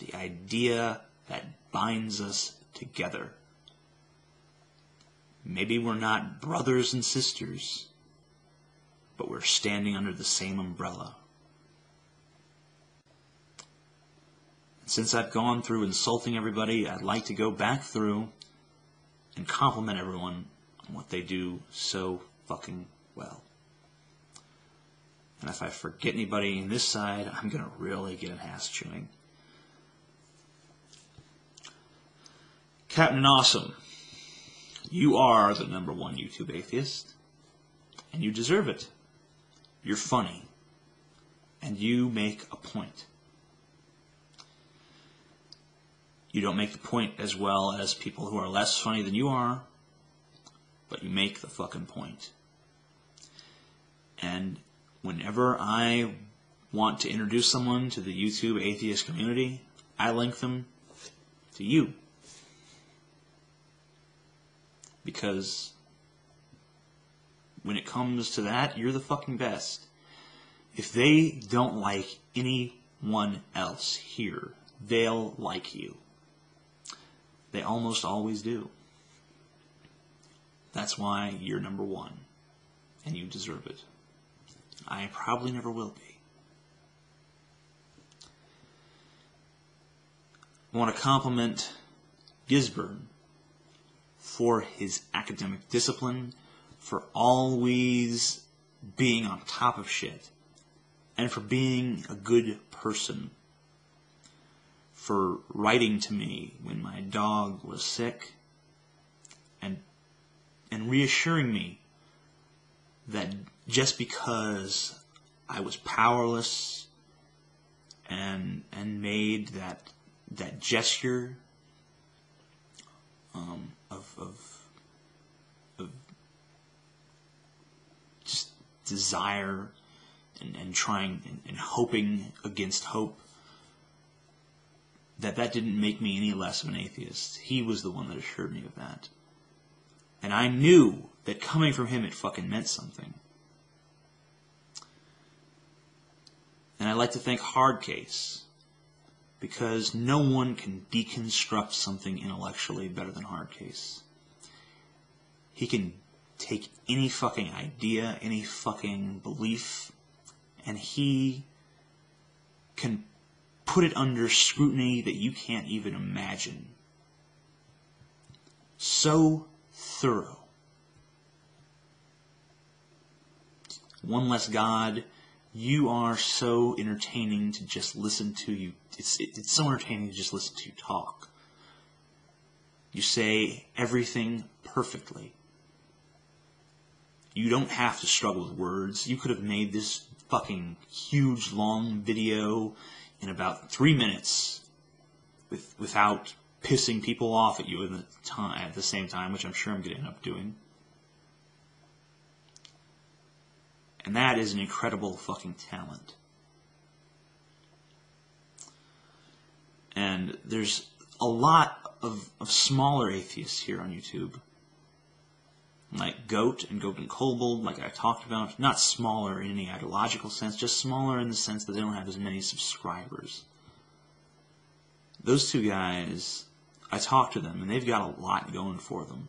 the idea that binds us together. Maybe we're not brothers and sisters, but we're standing under the same umbrella. Since I've gone through insulting everybody, I'd like to go back through and compliment everyone on what they do so fucking well. And if I forget anybody on this side, I'm going to really get an ass chewing. Captain Awesome, you are the #1 YouTube atheist, and you deserve it. You're funny, and you make a point. You don't make the point as well as people who are less funny than you are, but you make the fucking point. And whenever I want to introduce someone to the YouTube atheist community, I link them to you. Because when it comes to that, you're the fucking best. If they don't like anyone else here, they'll like you. They almost always do. That's why you're #1, and you deserve it. I probably never will be. I want to compliment Gisborne for his academic discipline, for always being on top of shit, and for being a good person, for writing to me when my dog was sick, and reassuring me that just because I was powerless and made that gesture of just desire and trying and hoping against hope, that didn't make me any less of an atheist. He was the one that assured me of that. And I knew that coming from him, it fucking meant something. And I'd like to thank Hardcase, because no one can deconstruct something intellectually better than Hardcase. He can take any fucking idea, any fucking belief, and he can put it under scrutiny that you can't even imagine. So thorough. One less God. You are so entertaining to just listen to you. It's so entertaining to just listen to you talk. You say everything perfectly. You don't have to struggle with words. You could have made this fucking huge long video in about 3 minutes without pissing people off at you at the same time, which I'm sure I'm going to end up doing. And that is an incredible fucking talent. And there's a lot of smaller atheists here on YouTube. Like Goat and Kobold, like I talked about. Not smaller in any ideological sense, just smaller in the sense that they don't have as many subscribers. Those two guys, I talked to them, and they've got a lot going for them.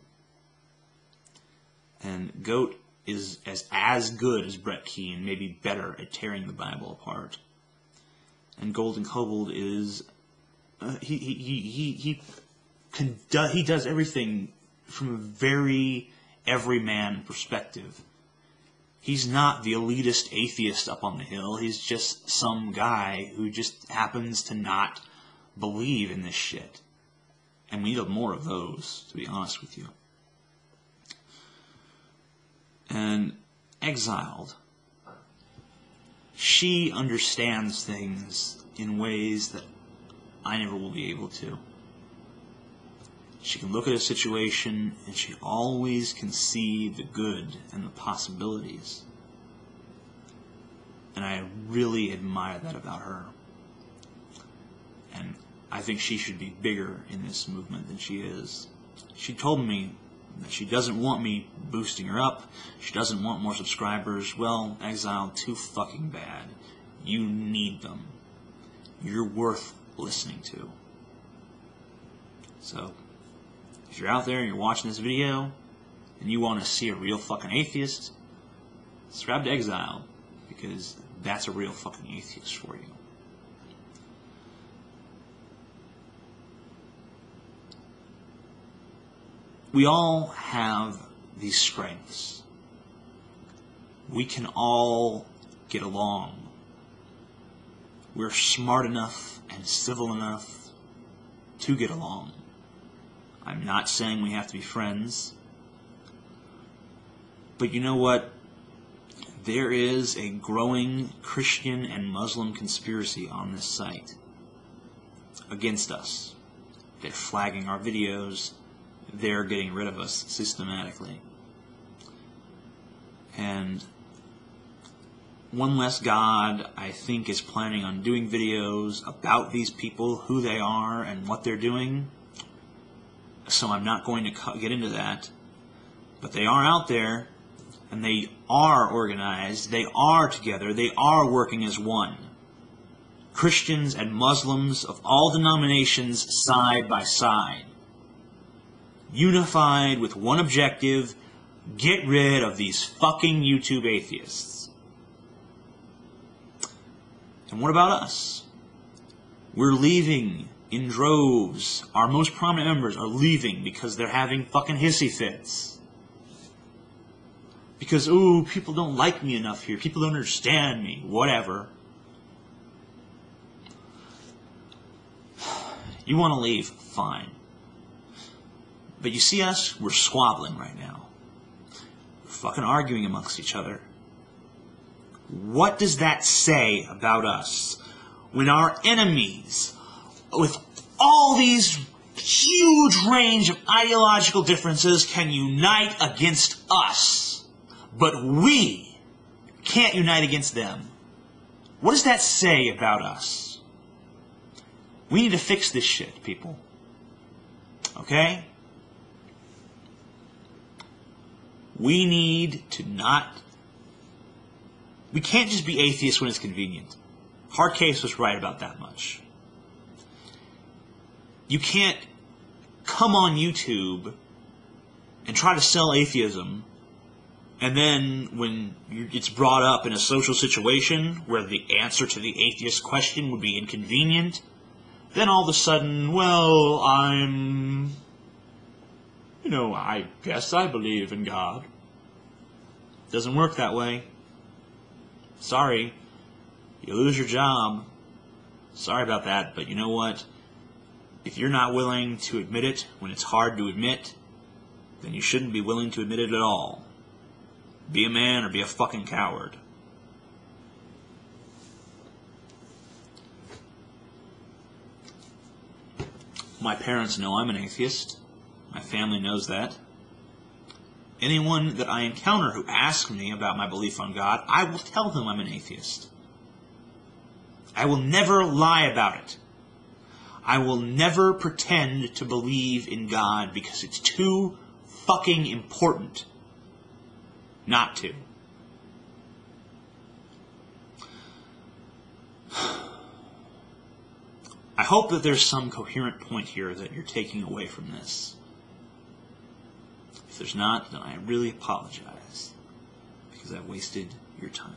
And Goat is as good as Brett Keane, maybe better at tearing the Bible apart. And Golden Kobold is he does everything from a very everyman perspective. He's not the elitist atheist up on the hill. He's just some guy who just happens to not believe in this shit. And we need more of those, to be honest with you. And Exiled, she understands things in ways that I never will be able to. She can look at a situation and she always can see the good and the possibilities. And I really admire that about her. And I think she should be bigger in this movement than she is. She told me that she doesn't want me boosting her up. She doesn't want more subscribers. Well, Exile, too fucking bad. You need them. You're worth listening to. So, if you're out there and you're watching this video, and you want to see a real fucking atheist, subscribe to Exile, because that's a real fucking atheist for you. We all have these strengths. We can all get along. We're smart enough and civil enough to get along. I'm not saying we have to be friends. But you know what? There is a growing Christian and Muslim conspiracy on this site against us. They're flagging our videos. They're getting rid of us systematically. And One Less God, I think, is planning on doing videos about these people, who they are, and what they're doing. So I'm not going to get into that. But they are out there, and they are organized, they are together, they are working as one. Christians and Muslims of all denominations side by side. Unified with one objective: get rid of these fucking YouTube atheists. And what about us? We're leaving in droves. Our most prominent members are leaving because they're having fucking hissy fits. Because, ooh, people don't like me enough here. People don't understand me. Whatever. You want to leave? Fine. But you see us? We're squabbling right now. We're fucking arguing amongst each other. What does that say about us when our enemies, with all these huge range of ideological differences, can unite against us, but we can't unite against them? What does that say about us? We need to fix this shit, people. Okay? We need to not... We can't just be atheists when it's convenient. Hardcase was right about that much. You can't come on YouTube and try to sell atheism, and then when it's brought up in a social situation where the answer to the atheist question would be inconvenient, then all of a sudden, well, I guess I believe in God. Doesn't work that way. Sorry. You lose your job. Sorry about that, but you know what? If you're not willing to admit it when it's hard to admit, then you shouldn't be willing to admit it at all. Be a man or be a fucking coward. My parents know I'm an atheist. My family knows that. Anyone that I encounter who asks me about my belief on God, I will tell them I'm an atheist. I will never lie about it. I will never pretend to believe in God because it's too fucking important not to. I hope that there's some coherent point here that you're taking away from this. If there's not, then I really apologize because I wasted your time.